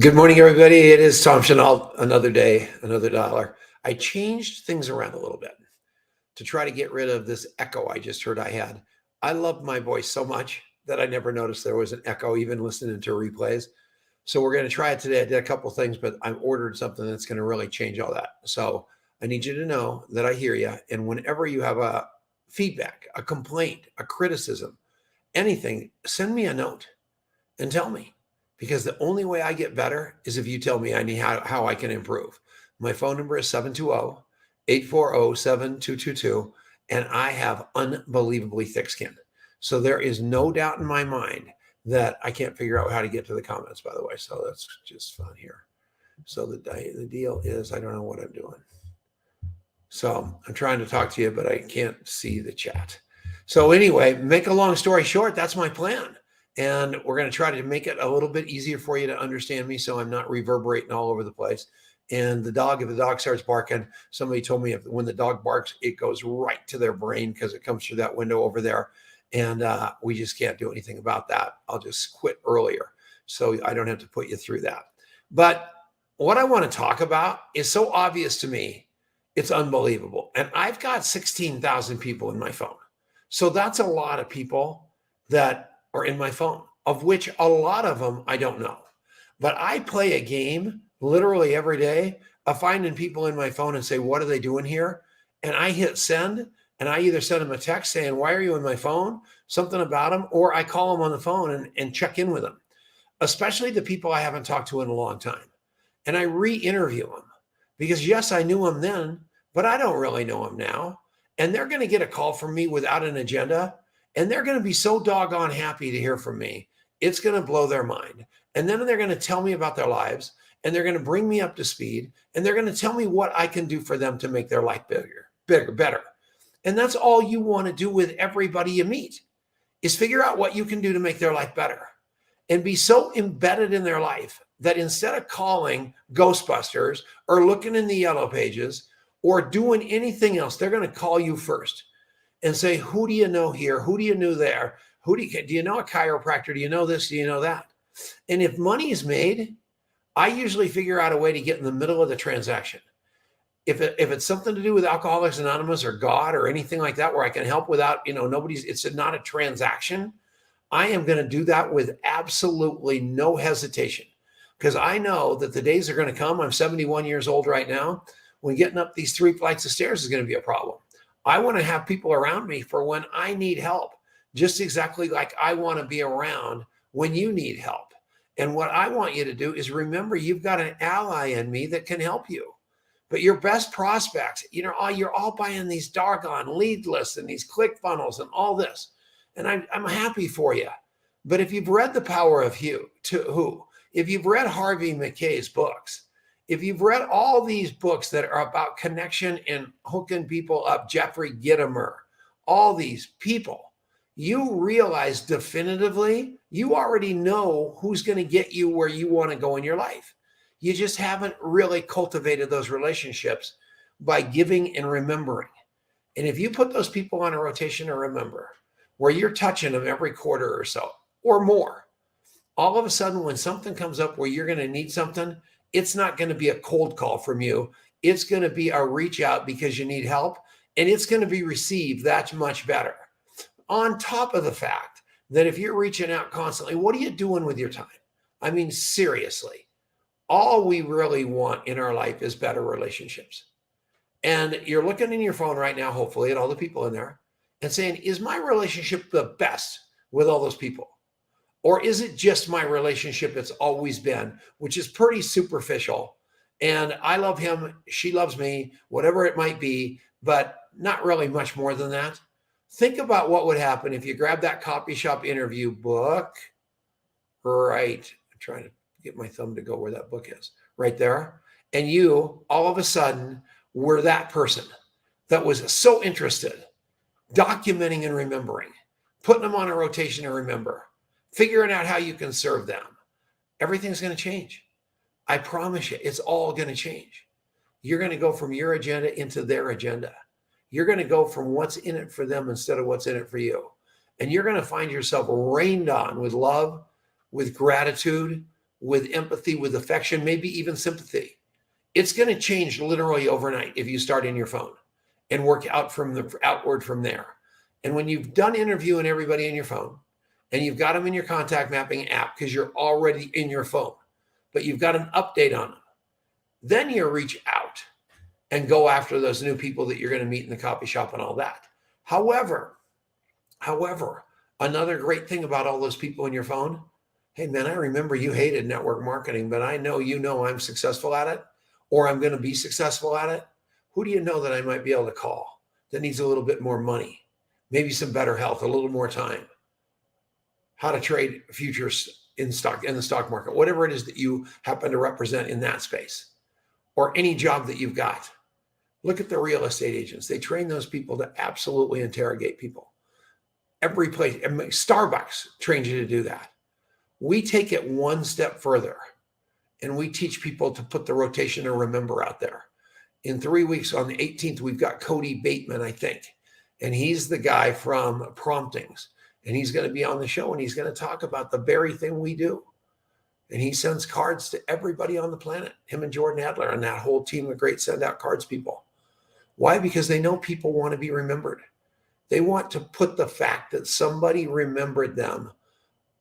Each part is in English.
Good morning, everybody. It is Tom Chenault. Another day, another dollar. I changed things around a little bit to try to get rid of this echo I just heard I had. I love my voice so much that I never noticed there was an echo, even listening to replays. So we're going to try it today. I did a couple of things, but I've ordered something that's going to really change all that. So I need you to know that I hear you. And whenever you have a feedback, a complaint, a criticism, anything, send me a note and tell me, because the only way I get better is if you tell me I need how I can improve. My phone number is 720-840-7222, and I have unbelievably thick skin. So there is no doubt in my mind that I can't figure out how to get to the comments, by the way. So that's just fun here. So the deal is I don't know what I'm doing. So I'm trying to talk to you, but I can't see the chat. So anyway, make a long story short, that's my plan. And we're going to try to make it a little bit easier for you to understand me so I'm not reverberating all over the place. And if the dog starts barking, somebody told me when the dog barks, it goes right to their brain because it comes through that window over there. And we just can't do anything about that. I'll just quit earlier so I don't have to put you through that. But what I want to talk about is so obvious to me. It's unbelievable. And I've got 16,000 people in my phone. So that's a lot of people that are in my phone, of which a lot of them I don't know. But I play a game literally every day of finding people in my phone and say, what are they doing here? And I hit send, and I either send them a text saying, why are you in my phone? Something about them, or I call them on the phone and check in with them, especially the people I haven't talked to in a long time. And I re-interview them because yes, I knew them then, but I don't really know them now. And they're going to get a call from me without an agenda. And they're going to be so doggone happy to hear from me. It's going to blow their mind. And then they're going to tell me about their lives, and they're going to bring me up to speed, and they're going to tell me what I can do for them to make their life better. And that's all you want to do with everybody you meet is figure out what you can do to make their life better and be so embedded in their life that instead of calling Ghostbusters or looking in the yellow pages or doing anything else, they're going to call you first and say, who do you know here? Who do you know there? Do you know a chiropractor? Do you know this? Do you know that? And if money is made, I usually figure out a way to get in the middle of the transaction. If it's something to do with Alcoholics Anonymous or God or anything like that, where I can help without, it's not a transaction, I am going to do that with absolutely no hesitation, because I know that the days are going to come. I'm 71 years old right now, when getting up these 3 flights of stairs is going to be a problem. I want to have people around me for when I need help, just exactly like I want to be around when you need help. And what I want you to do is remember you've got an ally in me that can help you. But your best prospects, you're all buying these doggone lead lists and these ClickFunnels and all this. And I'm happy for you. But if you've read The Power of Who, if you've read Harvey Mackay's books, if you've read all these books that are about connection and hooking people up, Jeffrey Gitomer, all these people, you realize definitively you already know who's going to get you where you want to go in your life. You just haven't really cultivated those relationships by giving and remembering. And if you put those people on a rotation to remember, where you're touching them every quarter or so or more, all of a sudden when something comes up where you're going to need something, it's not going to be a cold call from you. It's going to be a reach out because you need help, and it's going to be received that much better. On top of the fact that if you're reaching out constantly, what are you doing with your time? I mean, seriously, all we really want in our life is better relationships. And you're looking in your phone right now, hopefully, at all the people in there and saying, is my relationship the best with all those people? Or is it just my relationship it's always been, which is pretty superficial? And I love him, she loves me, whatever it might be, but not really much more than that. Think about what would happen if you grab that Copy Shop interview book. Right. I'm trying to get my thumb to go where that book is. Right there. And you, all of a sudden, were that person that was so interested, documenting and remembering, putting them on a rotation to remember, figuring out how you can serve them. Everything's going to change. I promise you, it's all going to change. You're going to go from your agenda into their agenda. You're going to go from what's in it for them instead of what's in it for you. And you're going to find yourself rained on with love, with gratitude, with empathy, with affection, maybe even sympathy. It's going to change literally overnight if you start in your phone and work outward from there. And when you've done interviewing everybody in your phone and you've got them in your contact mapping app because you're already in your phone, but you've got an update on them, then you reach out and go after those new people that you're going to meet in the coffee shop and all that. However, another great thing about all those people in your phone, hey man, I remember you hated network marketing, but I know I'm successful at it, or I'm going to be successful at it. Who do you know that I might be able to call that needs a little bit more money, maybe some better health, a little more time, how to trade futures in the stock market, whatever it is that you happen to represent in that space, or any job that you've got. Look at the real estate agents. They train those people to absolutely interrogate people. Every place, Starbucks trains you to do that. We take it one step further and we teach people to put the rotation or remember out there. In 3 weeks, on the 18th, we've got Cody Bateman, I think. And he's the guy from Promptings. And he's going to be on the show and he's going to talk about the very thing we do. And he sends cards to everybody on the planet, him and Jordan Adler and that whole team of great send out cards people. Why? Because they know people want to be remembered. They want to put the fact that somebody remembered them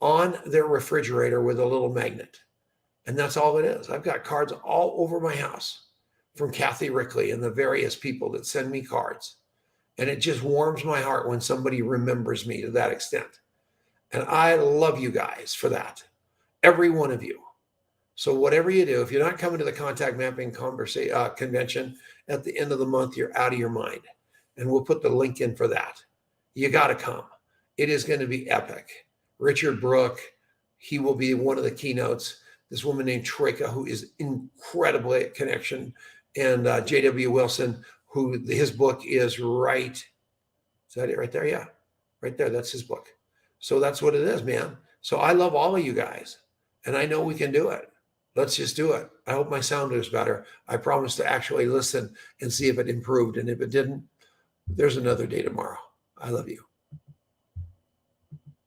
on their refrigerator with a little magnet. And that's all it is. I've got cards all over my house from Kathy Rickley and the various people that send me cards. And it just warms my heart when somebody remembers me to that extent. And I love you guys for that. Every one of you. So whatever you do, if you're not coming to the contact mapping convention at the end of the month, you're out of your mind. And we'll put the link in for that. You got to come. It is going to be epic. Richard Brooke, he will be one of the keynotes. This woman named Troika, who is incredible at connection, and J.W. Wilson, who his book is right. Is that it right there? Yeah, right there. That's his book. So that's what it is, man. So I love all of you guys, and I know we can do it. Let's just do it. I hope my sound is better. I promise to actually listen and see if it improved. And if it didn't, there's another day tomorrow. I love you.